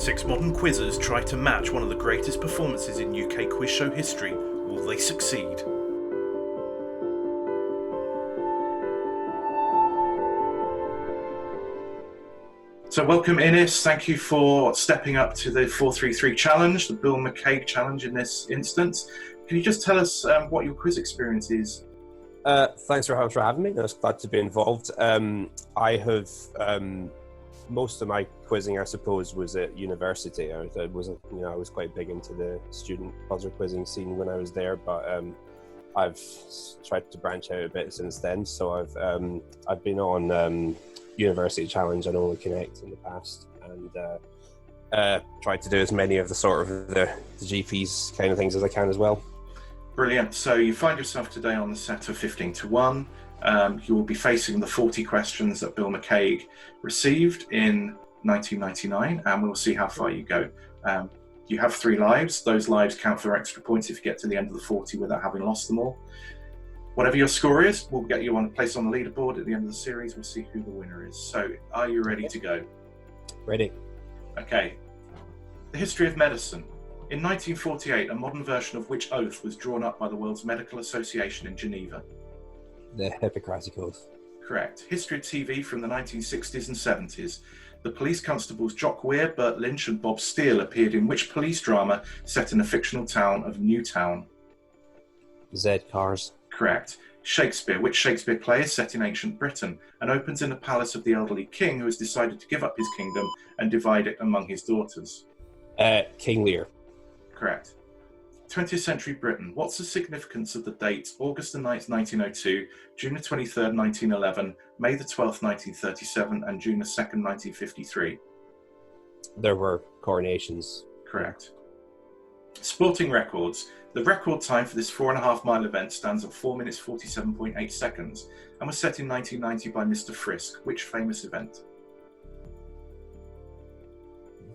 Six modern quizzers try to match one of the greatest performances in UK quiz show history. Will they succeed? So welcome Innis, thank you for stepping up to the 433 challenge, the Bill McKaig challenge in this instance. Can you just tell us what your quiz experience is? Thanks for having me. I was glad to be involved. I have most of my quizzing, I suppose, was at university. I was quite big into the student buzzer quizzing scene when I was there, but I've tried to branch out a bit since then. So I've been on University Challenge and Only Connect in the past, and tried to do as many of the sort of the GPs kind of things as I can as well. Brilliant. So you find yourself today on the set of 15 to 1. You will be facing the 40 questions that Bill McKaig received in 1999, and we'll see how far you go. You have 3 lives. Those lives count for extra points if you get to the end of the 40 without having lost them all. Whatever your score is, we'll get you on a place on the leaderboard at the end of the series. We'll see who the winner is. So are you ready to go? Ready. Okay. The history of medicine. In 1948, a modern version of which oath was drawn up by the World's Medical Association in Geneva? The Hippocratic Oath. Correct. History of TV from the 1960s and 70s. The police constables Jock Weir, Burt Lynch and Bob Steele appeared in which police drama set in the fictional town of Newtown? Z Cars. Correct. Shakespeare. Which Shakespeare play is set in ancient Britain and opens in the palace of the elderly king who has decided to give up his kingdom and divide it among his daughters? King Lear. Correct. 20th century Britain. What's the significance of the dates August the 9th, 1902, June the 23rd, 1911, May the 12th, 1937, and June the 2nd, 1953? There were coronations. Correct. Sporting records. The record time for this 4.5 mile event stands at 4 minutes 47.8 seconds and was set in 1990 by Mr. Frisk. Which famous event?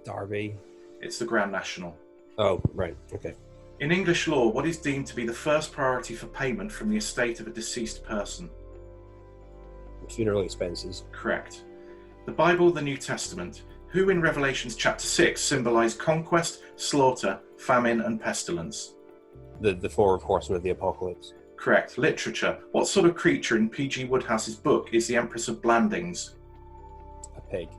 Derby. It's the Grand National. Oh, right. Okay. In English law, what is deemed to be the first priority for payment from the estate of a deceased person? Funeral expenses. Correct. The Bible, the New Testament. Who in Revelations chapter 6 symbolize conquest, slaughter, famine, and pestilence? The 4 horsemen of the apocalypse. Correct. Literature. What sort of creature in P.G. Woodhouse's book is the Empress of Blandings? A pig.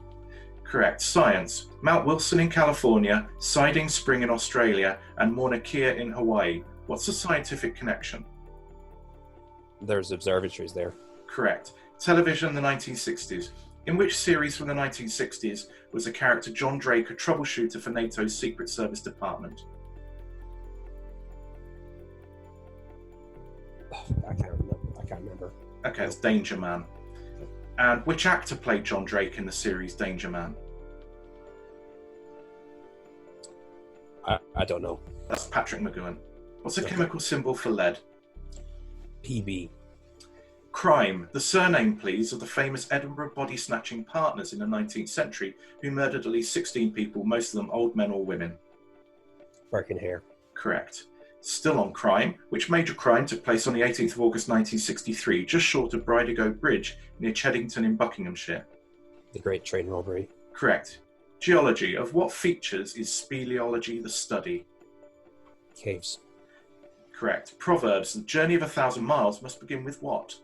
Correct. Science. Mount Wilson in California, Siding Spring in Australia, and Mauna Kea in Hawaii. What's the scientific connection? There's observatories there. Correct. Television, the 1960s. In which series from the 1960s was the character John Drake a troubleshooter for NATO's Secret Service Department? I can't remember. Okay, it's Danger Man. And which actor played John Drake in the series Danger Man? I don't know. That's Patrick McGowan. What's a chemical symbol for lead? PB. Crime. The surname, please, of the famous Edinburgh body-snatching partners in the 19th century who murdered at least 16 people, most of them old men or women. Birkenhair. Correct. Still on crime. Which major crime took place on the 18th of August 1963, just short of Bridego Bridge near Cheddington in Buckinghamshire? The Great Train Robbery. Correct. Geology. Of what features is speleology the study? Caves. Correct. Proverbs. The journey of 1,000 miles must begin with what?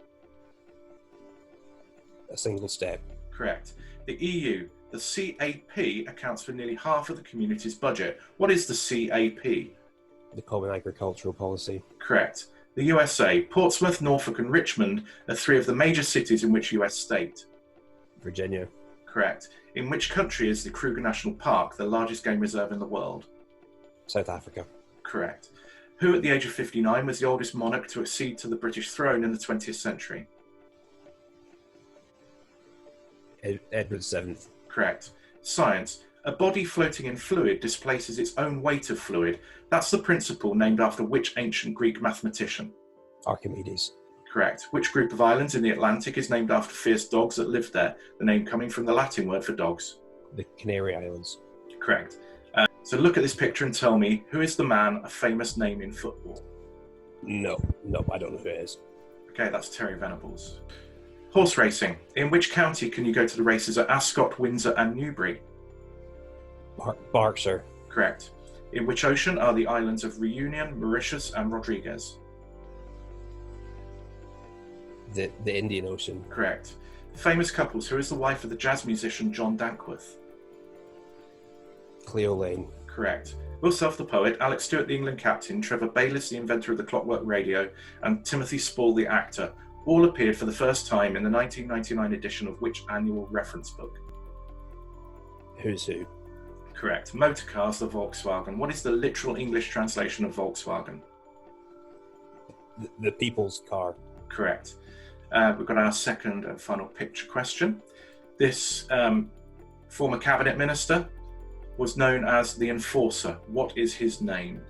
A single step. Correct. The EU. The CAP accounts for nearly half of the community's budget. What is the CAP? The Common Agricultural Policy. Correct. The USA. Portsmouth, Norfolk and Richmond are 3 of the major cities in which US state? Virginia. Correct. In which country is the Kruger National Park, the largest game reserve in the world? South Africa. Correct. Who at the age of 59 was the oldest monarch to accede to the British throne in the 20th century? Edward VII. Correct. Science. A body floating in fluid displaces its own weight of fluid. That's the principle named after which ancient Greek mathematician? Archimedes. Correct. Which group of islands in the Atlantic is named after fierce dogs that lived there? The name coming from the Latin word for dogs. The Canary Islands. Correct. So look at this picture and tell me, who is the man, a famous name in football? No, I don't know who it is. Okay, that's Terry Venables. Horse racing. In which county can you go to the races at Ascot, Windsor and Newbury? Berkshire. Correct. In which ocean are the islands of Reunion, Mauritius, and Rodriguez? The Indian Ocean. Correct. Famous couples. Who is the wife of the jazz musician John Dankworth? Cleo Lane. Correct. Will Self, the poet, Alex Stewart, the England captain, Trevor Bayliss, the inventor of the clockwork radio, and Timothy Spall, the actor, all appeared for the first time in the 1999 edition of which annual reference book? Who's Who. Correct. Motor cars, the Volkswagen. What is the literal English translation of Volkswagen? The people's car. Correct. We've got our second and final picture question. This former cabinet minister was known as the Enforcer. What is his name?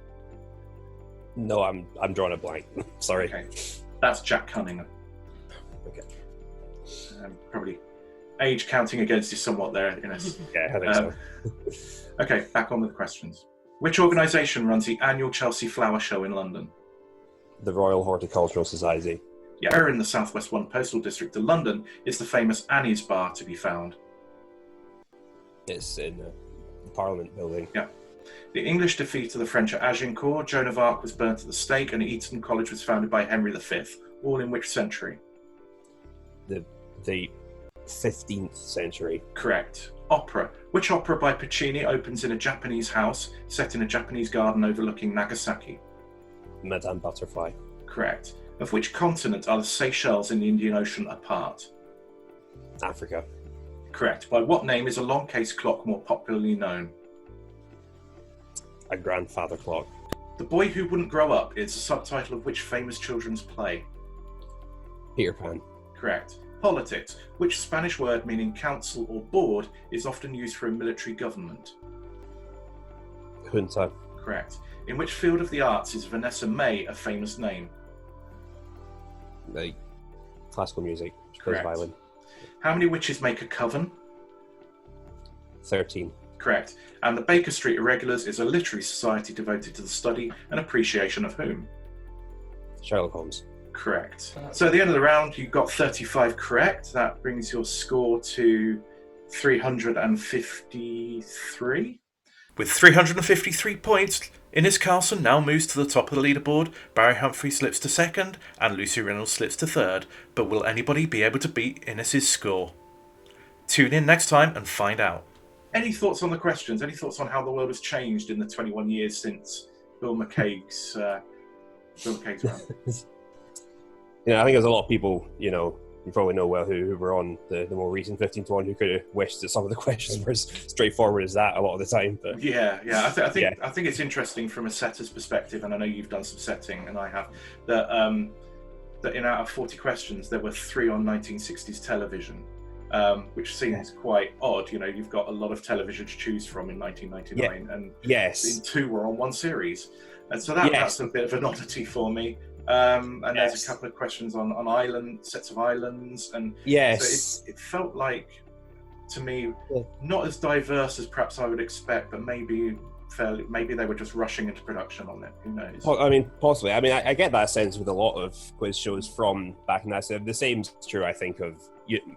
No, I'm drawing a blank. Sorry. Okay, that's Jack Cunningham. Okay. Probably age counting against you somewhat there, Innis. Yeah, I think so. Okay, back on with the questions. Which organisation runs the annual Chelsea Flower Show in London? The Royal Horticultural Society. Yeah, where in the South West 1 postal district of London is the famous Annie's Bar to be found? It's in the Parliament building. Yeah. The English defeat of the French at Agincourt, Joan of Arc was burnt at the stake, and Eton College was founded by Henry V. All in which century? The 15th century. Correct. Opera. Which opera by Puccini opens in a Japanese house set in a Japanese garden overlooking Nagasaki? Madame Butterfly. Correct. Of which continent are the Seychelles in the Indian Ocean a part? Africa. Correct. By what name is a long case clock more popularly known? A grandfather clock. The Boy Who Wouldn't Grow Up is the subtitle of which famous children's play? Peter Pan. Correct. Politics. Which Spanish word meaning council or board is often used for a military government? Junta. Correct. In which field of the arts is Vanessa May a famous name? Like classical music. Correct. Violin. How many witches make a coven? 13. Correct. And the Baker Street Irregulars is a literary society devoted to the study and appreciation of whom? Sherlock Holmes. Correct. So at the end of the round, you got 35 correct. That brings your score to 353. With 353 points, Innis Carson now moves to the top of the leaderboard, Barry Humphrey slips to second, and Lucy Reynolds slips to third. But will anybody be able to beat Innis's score? Tune in next time and find out. Any thoughts on the questions? Any thoughts on how the world has changed in the 21 years since Bill McKaig's round? I think there's a lot of people, you probably know well who were on the more recent 15 to 1 who could have wished that some of the questions were as straightforward as that a lot of the time. But yeah. I think it's interesting from a setter's perspective, and I know you've done some setting, and I have, that in out of 40 questions there were 3 on 1960s television, which seems quite odd. You've got a lot of television to choose from in 1999, and yes, 2 were on one series, and so that's a bit of an oddity for me. And there's a couple of questions on sets of islands, and so it felt like, to me, not as diverse as perhaps I would expect, but maybe they were just rushing into production on it. Who knows? Possibly. I get that sense with a lot of quiz shows from back in that. So the same's true, I think, of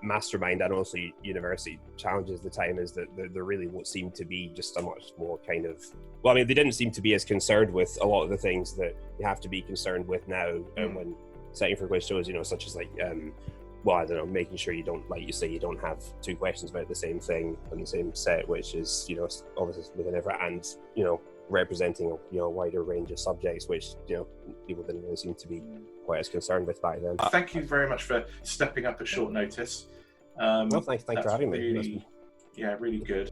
Mastermind and also University Challenges. The time is that there really seemed to be just a much more kind of. They didn't seem to be as concerned with a lot of the things that you have to be concerned with now when setting for quiz shows. Such as making sure you don't, like you say, you don't have 2 questions about the same thing on the same set, which is obviously within every, and representing a wider range of subjects, which people didn't really seem to be quite as concerned with back then. Thank you very much for stepping up at short notice. Thanks for having me. Yeah, really good.